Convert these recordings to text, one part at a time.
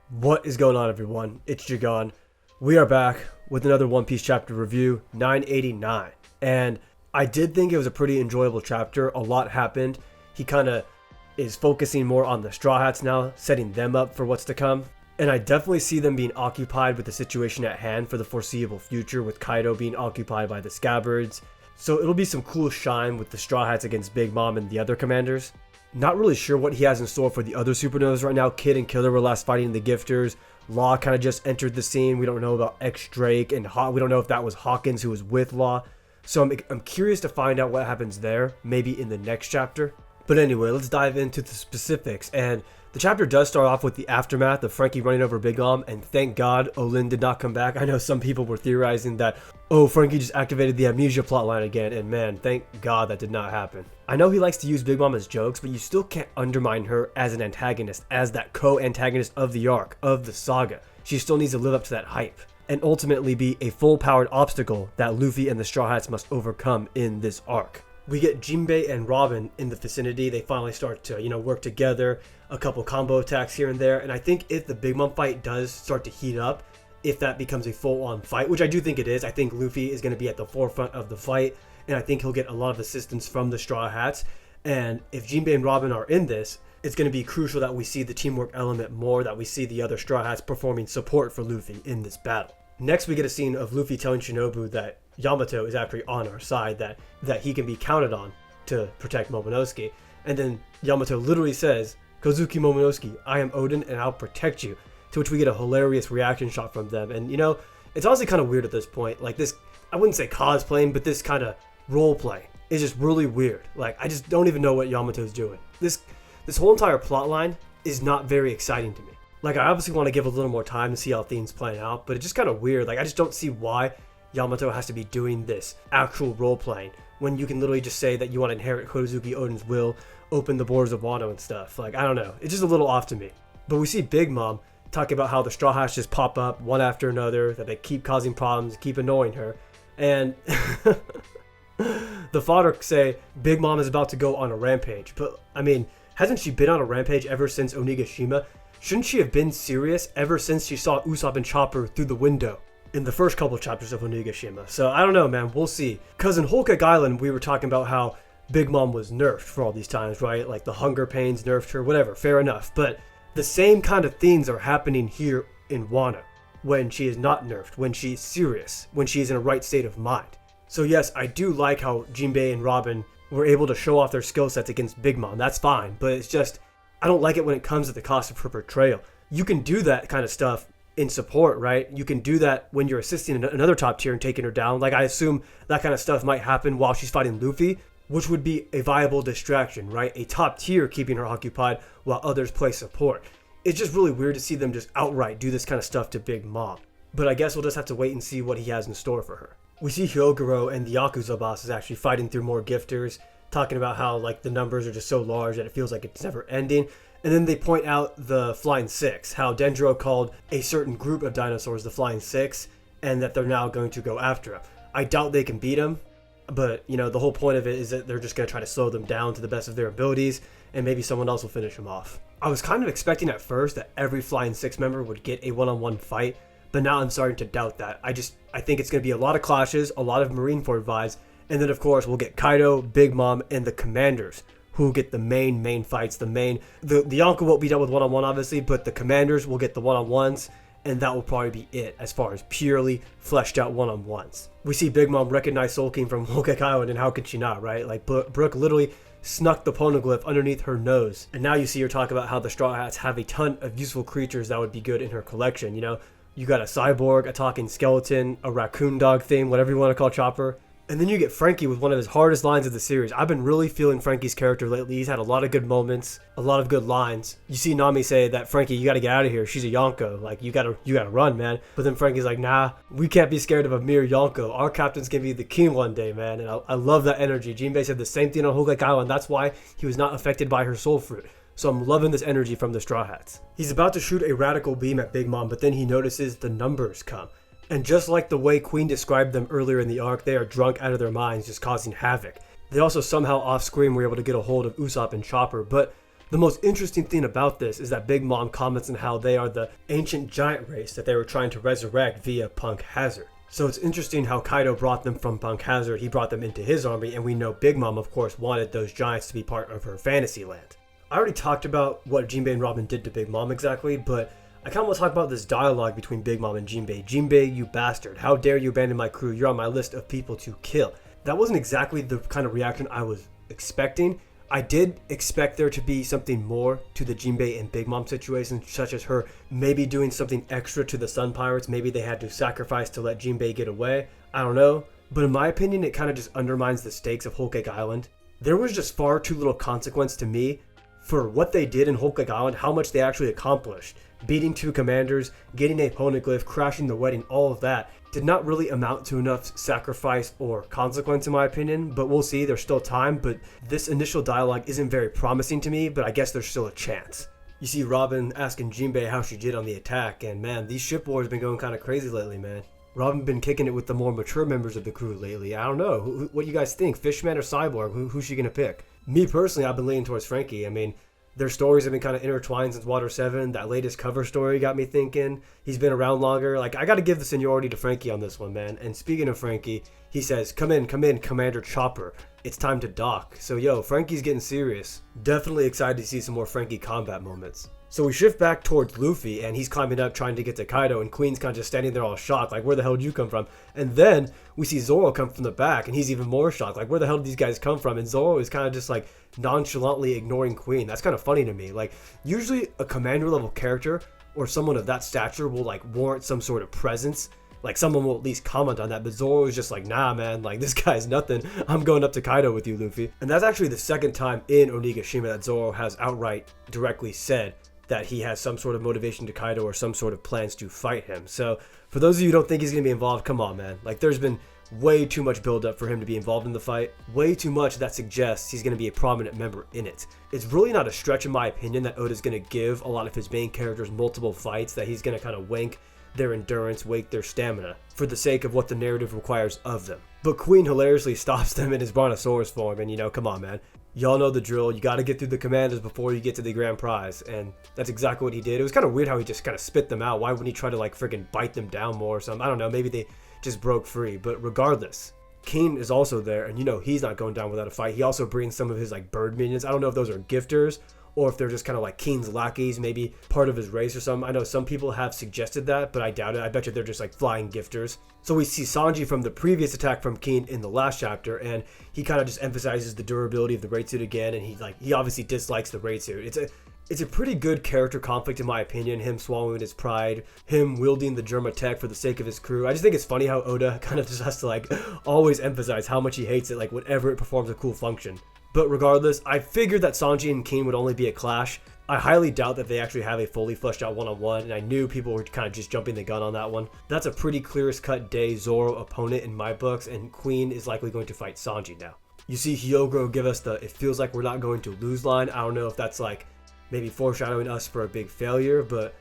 What is going on, everyone? It's Jagan. We are back with another One Piece chapter review, 989. And I did think it was a pretty enjoyable chapter. A lot happened. He kind of is focusing more on the Straw Hats now, setting them up for what's to come. And I definitely see them being occupied with the situation at hand for the foreseeable future, with Kaido being occupied by the Scabbards. So it'll be some cool shine with the Straw Hats against Big Mom and the other commanders. Not really sure what he has in store for the other supernovas right now. Kid and Killer were last fighting the Gifters. Law kind of just entered the scene. We don't know about X Drake and we don't know if that was Hawkins who was with Law. So I'm curious to find out what happens there, maybe in the next chapter. But anyway, let's dive into the specifics. And the chapter does start off with the aftermath of Frankie running over Big Mom, and thank God Olin did not come back. I know some people were theorizing that, oh, Frankie just activated the amnesia plotline again, and man, thank God that did not happen. I know he likes to use Big Mom as jokes, but you still can't undermine her as an antagonist, as that co-antagonist of the arc, of the saga. She still needs to live up to that hype, and ultimately be a full-powered obstacle that Luffy and the Straw Hats must overcome in this arc. We get Jinbei and Robin in the vicinity. They finally start to, work together, a couple combo attacks here and there. And I think if the Big Mom fight does start to heat up, if that becomes a full-on fight, which I do think it is, I think Luffy is going to be at the forefront of the fight, and I think he'll get a lot of assistance from the Straw Hats. And if Jinbei and Robin are in this, it's going to be crucial that we see the teamwork element more, that we see the other Straw Hats performing support for Luffy in this battle. Next, we get a scene of Luffy telling Shinobu that Yamato is actually on our side, that he can be counted on to protect Momonosuke. And then Yamato literally says, "Kozuki Momonosuke, I am Odin and I'll protect you." To which we get a hilarious reaction shot from them. And it's honestly kind of weird at this point. Like this, I wouldn't say cosplaying, but this kind of role play is just really weird. Like, I just don't even know what Yamato's doing. This whole entire plot line is not very exciting to me. Like, I obviously want to give a little more time to see how things play out, but it's just kind of weird. Like, I just don't see why Yamato has to be doing this actual role-playing when you can literally just say that you want to inherit Kozuki Odin's will, open the borders of Wano and stuff. Like, I don't know. It's just a little off to me. But we see Big Mom talking about how the Straw Hats just pop up one after another, that they keep causing problems, keep annoying her. And the fodder say Big Mom is about to go on a rampage. But, I mean, hasn't she been on a rampage ever since Onigashima? Shouldn't she have been serious ever since she saw Usopp and Chopper through the window in the first couple chapters of Onigashima? So I don't know, man. We'll see. Because in Whole Cake Island, we were talking about how Big Mom was nerfed for all these times, right? Like the hunger pains nerfed her, whatever. Fair enough. But the same kind of things are happening here in Wano when she is not nerfed, when she's serious, when she's in a right state of mind. So yes, I do like how Jinbei and Robin were able to show off their skill sets against Big Mom. That's fine. But it's just, I don't like it when it comes at the cost of her portrayal. You can do that kind of stuff in support, right? You can do that when you're assisting another top tier and taking her down. Like, I assume that kind of stuff might happen while she's fighting Luffy, which would be a viable distraction, right? A top tier keeping her occupied while others play support. It's just really weird to see them just outright do this kind of stuff to Big Mom. But I guess we'll just have to wait and see what he has in store for her. We see Hyogoro and the Yakuza bosses actually fighting through more gifters, talking about how, like, the numbers are just so large that it feels like it's never ending. And then they point out the Flying Six, how Dendro called a certain group of dinosaurs the Flying Six, and that they're now going to go after him. I doubt they can beat him, but, the whole point of it is that they're just going to try to slow them down to the best of their abilities, and maybe someone else will finish them off. I was kind of expecting at first that every Flying Six member would get a one-on-one fight, but now I'm starting to doubt that. I think it's going to be a lot of clashes, a lot of Marineford vibes, and then of course we'll get Kaido, Big Mom, and the commanders who get the main fights. The Yonko won't be done with one-on-one obviously, but the commanders will get the one-on-ones, and that will probably be it as far as purely fleshed out one-on-ones. We see Big Mom recognize Soul King from Whole Cake Island, and how could she not, right? Like, Brooke literally snuck the poneglyph underneath her nose, and now you see her talk about how the Straw Hats have a ton of useful creatures that would be good in her collection. You got a cyborg, a talking skeleton, a raccoon dog thing, whatever you want to call Chopper. And then you get Frankie with one of his hardest lines of the series. I've been really feeling Frankie's character lately. He's had a lot of good moments, a lot of good lines. You see Nami say that, Frankie, you got to get out of here. She's a Yonko. Like, you got to run, man. But then Frankie's like, nah, we can't be scared of a mere Yonko. Our captain's going to be the king one day, man. And I love that energy. Jinbei said the same thing on Whole Cake Island. That's why he was not affected by her soul fruit. So I'm loving this energy from the Straw Hats. He's about to shoot a radical beam at Big Mom, but then he notices the numbers come. And just like the way Queen described them earlier in the arc, they are drunk out of their minds, just causing havoc. They also somehow off-screen were able to get a hold of Usopp and Chopper, but The most interesting thing about this is that Big Mom comments on how they are the ancient giant race that they were trying to resurrect via Punk Hazard. So it's interesting how Kaido brought them from Punk Hazard, he brought them into his army, and we know Big Mom, of course, wanted those giants to be part of her fantasy land. I already talked about what Jinbei and Robin did to Big Mom exactly, but I kind of want to talk about this dialogue between Big Mom and Jinbei. Jinbei, you bastard. How dare you abandon my crew? You're on my list of people to kill. That wasn't exactly the kind of reaction I was expecting. I did expect there to be something more to the Jinbei and Big Mom situation, such as her maybe doing something extra to the Sun Pirates. Maybe they had to sacrifice to let Jinbei get away. I don't know. But in my opinion, it kind of just undermines the stakes of Whole Cake Island. There was just far too little consequence to me for what they did in Whole Cake Island, how much they actually accomplished. Beating 2 commanders, getting a poneglyph, crashing the wedding, all of that did not really amount to enough sacrifice or consequence in my opinion, but we'll see, there's still time. But this initial dialogue isn't very promising to me, but I guess there's still a chance. You see Robin asking Jinbei how she did on the attack, and man, these ship wars been going kind of crazy lately, man. Robin been kicking it with the more mature members of the crew lately. I don't know, what do you guys think? Fishman or Cyborg? Who's she gonna pick? Me personally, I've been leaning towards Frankie. I mean, their stories have been kind of intertwined since Water 7. That latest cover story got me thinking. He's been around longer. Like, I got to give the seniority to Frankie on this one, man. And speaking of Frankie, he says, come in, Commander Chopper. It's time to dock. So, yo, Frankie's getting serious. Definitely excited to see some more Frankie combat moments. So we shift back towards Luffy, and he's climbing up trying to get to Kaido, and Queen's kind of just standing there all shocked, like, where the hell did you come from? And then we see Zoro come from the back, and he's even more shocked, like, where the hell did these guys come from? And Zoro is kind of just, like, nonchalantly ignoring Queen. That's kind of funny to me. Like, usually a commander level character or someone of that stature will, like, warrant some sort of presence. Like, someone will at least comment on that, but Zoro is just like, nah, man, like, this guy's nothing. I'm going up to Kaido with you, Luffy. And that's actually the second time in Onigashima that Zoro has outright directly said that he has some sort of motivation to Kaido or some sort of plans to fight him. So for those of you who don't think he's going to be involved, come on, man. Like, there's been way too much build-up for him to be involved in the fight. Way too much that suggests he's going to be a prominent member in it. It's really not a stretch in my opinion that Oda's going to give a lot of his main characters multiple fights, that he's going to kind of wank their endurance, wake their stamina for the sake of what the narrative requires of them. But Queen hilariously stops them in his Brontosaurus form, and you know, come on, man. Y'all know the drill. You got to get through the commanders before you get to the grand prize, and that's exactly what he did. It was kind of weird how he just kind of spit them out. Why wouldn't he try to, like, freaking bite them down more or something? I don't know. Maybe they just broke free. But regardless, King is also there, and you know he's not going down without a fight. He also brings some of his, like, bird minions. I don't know if those are gifters or if they're just kind of like King's lackeys, maybe part of his race or something. I know some people have suggested that, but I doubt it. I bet you they're just like flying gifters. So we see Sanji from the previous attack from King in the last chapter, and he kind of just emphasizes the durability of the raid suit again, and he obviously dislikes the raid suit. It's a pretty good character conflict in my opinion, him swallowing his pride, him wielding the Germa tech for the sake of his crew. I just think it's funny how Oda kind of just has to like always emphasize how much he hates it, like whenever it performs a cool function. But regardless, I figured that Sanji and King would only be a clash. I highly doubt that they actually have a fully fleshed out one-on-one, and I knew people were kind of just jumping the gun on that one. That's a pretty clearest cut day Zoro opponent in my books, and Queen is likely going to fight Sanji now. You see Hyogoro give us the "it feels like we're not going to lose" line. I don't know if that's like maybe foreshadowing us for a big failure, but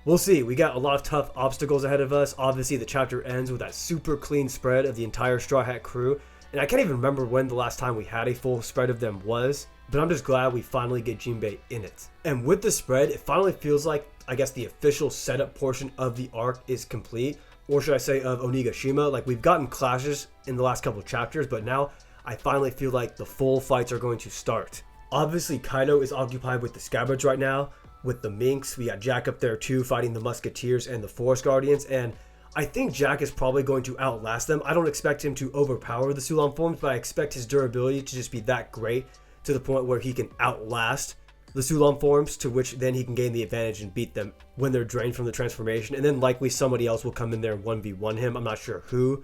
we'll see. We got a lot of tough obstacles ahead of us. Obviously, the chapter ends with that super clean spread of the entire Straw Hat crew. And I can't even remember when the last time we had a full spread of them was, but I'm just glad we finally get Jinbei in it. And with the spread, it finally feels like, I guess, the official setup portion of the arc is complete, or should I say of Onigashima. Like, we've gotten clashes in the last couple of chapters, but now I finally feel like the full fights are going to start. Obviously, Kaido is occupied with the Scabbards right now, with the Minks. We got Jack up there too, fighting the Musketeers and the Forest Guardians, and I think Jack is probably going to outlast them. I don't expect him to overpower the Sulan forms, but I expect his durability to just be that great to the point where he can outlast the Sulan forms, to which then he can gain the advantage and beat them when they're drained from the transformation. And then likely somebody else will come in there and 1v1 him. I'm not sure who,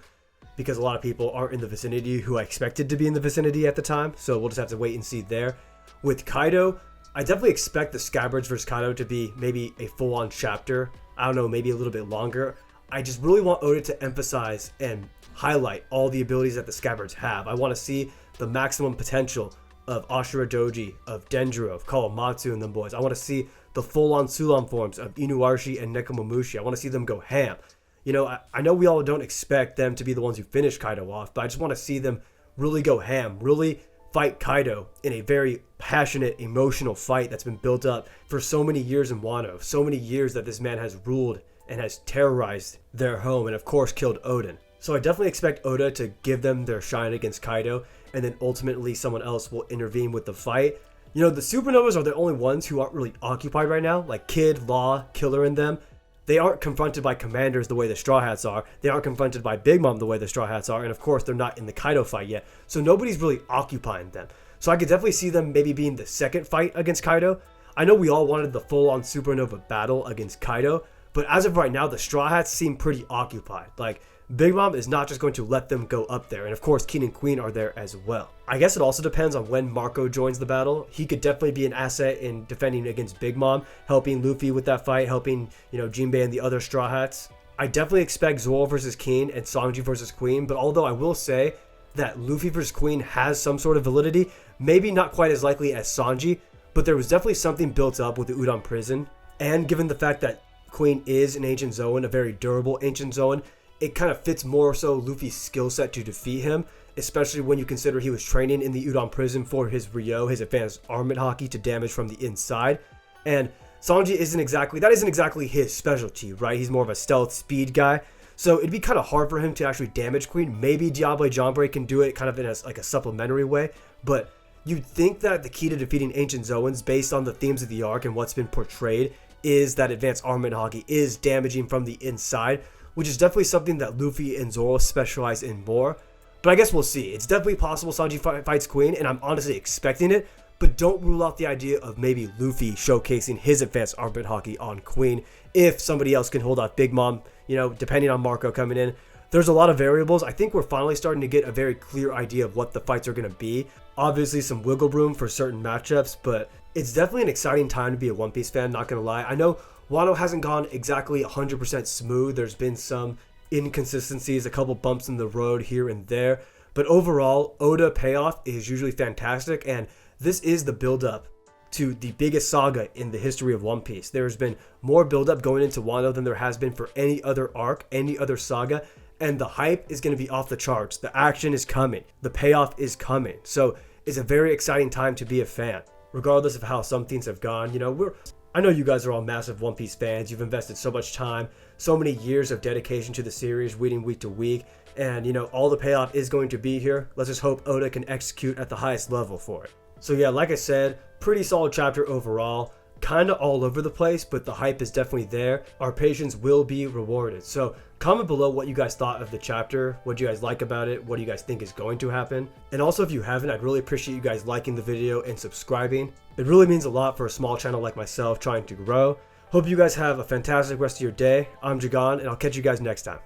because a lot of people aren't in the vicinity who I expected to be in the vicinity at the time. So we'll just have to wait and see there. With Kaido, I definitely expect the Scabbards versus Kaido to be maybe a full-on chapter. I don't know, maybe a little bit longer. I just really want Oda to emphasize and highlight all the abilities that the Scabbards have. I want to see the maximum potential of Ashura Doji, of Dendro, of Kawamatsu and them boys. I want to see the full-on Sulan forms of Inuarashi and Nekomamushi. I want to see them go ham. You know, I know we all don't expect them to be the ones who finish Kaido off, but I just want to see them really go ham, really fight Kaido in a very passionate, emotional fight that's been built up for so many years in Wano, so many years that this man has ruled and has terrorized their home and of course killed Oden. So I definitely expect Oda to give them their shine against Kaido, and then ultimately someone else will intervene with the fight. You know, the Supernovas are the only ones who aren't really occupied right now, like Kid, Law, Killer, and them. They aren't confronted by commanders the way the Straw Hats are. They aren't confronted by Big Mom the way the Straw Hats are. And of course, they're not in the Kaido fight yet. So nobody's really occupying them. So I could definitely see them maybe being the second fight against Kaido. I know we all wanted the full-on Supernova battle against Kaido, but as of right now, the Straw Hats seem pretty occupied. Like, Big Mom is not just going to let them go up there, and of course King and Queen are there as well. I guess it also depends on when Marco joins the battle. He could definitely be an asset in defending against Big Mom, helping Luffy with that fight, helping, Jinbei and the other Straw Hats. I definitely expect Zoro versus King and Sanji versus Queen, but although I will say that Luffy versus Queen has some sort of validity, maybe not quite as likely as Sanji, but there was definitely something built up with the Udon prison, and given the fact that Queen is an ancient Zoan, a very durable ancient Zoan, it kind of fits more so Luffy's skill set to defeat him, especially when you consider he was training in the Udon prison for his Ryo, his advanced armament haki, to damage from the inside. And Sanji isn't exactly his specialty, right? He's more of a stealth speed guy. So it'd be kind of hard for him to actually damage Queen. Maybe Diable Jambe can do it kind of in a supplementary way, but you'd think that the key to defeating ancient Zoans, based on the themes of the arc and what's been portrayed, is that advanced armament haki is damaging from the inside, which is definitely something that Luffy and Zoro specialize in more. But I guess we'll see. It's definitely possible Sanji fights Queen, and I'm honestly expecting it, but don't rule out the idea of maybe Luffy showcasing his advanced armament haki on Queen if somebody else can hold off Big Mom, depending on Marco coming in. There's a lot of variables. I think we're finally starting to get a very clear idea of what the fights are going to be. Obviously some wiggle room for certain matchups, but it's definitely an exciting time to be a One Piece fan, not going to lie. I know Wano hasn't gone exactly 100% smooth. There's been some inconsistencies, a couple bumps in the road here and there. But overall, Oda payoff is usually fantastic, and this is the build-up to the biggest saga in the history of One Piece. There's been more build-up going into Wano than there has been for any other arc, any other saga, and the hype is going to be off the charts. The action is coming. The payoff is coming. So it's a very exciting time to be a fan. Regardless of how some things have gone, I know you guys are all massive One Piece fans. You've invested so much time, so many years of dedication to the series, reading week to week, and all the payoff is going to be here. Let's just hope Oda can execute at the highest level for it. So yeah, like I said, pretty solid chapter overall. Kind of all over the place, but the hype is definitely there. Our patience will be rewarded. So comment below what you guys thought of the chapter. What do you guys like about it? What do you guys think is going to happen? And also, if you haven't, I'd really appreciate you guys liking the video and subscribing. It really means a lot for a small channel like myself trying to grow. Hope you guys have a fantastic rest of your day. I'm Jagan, and I'll catch you guys next time.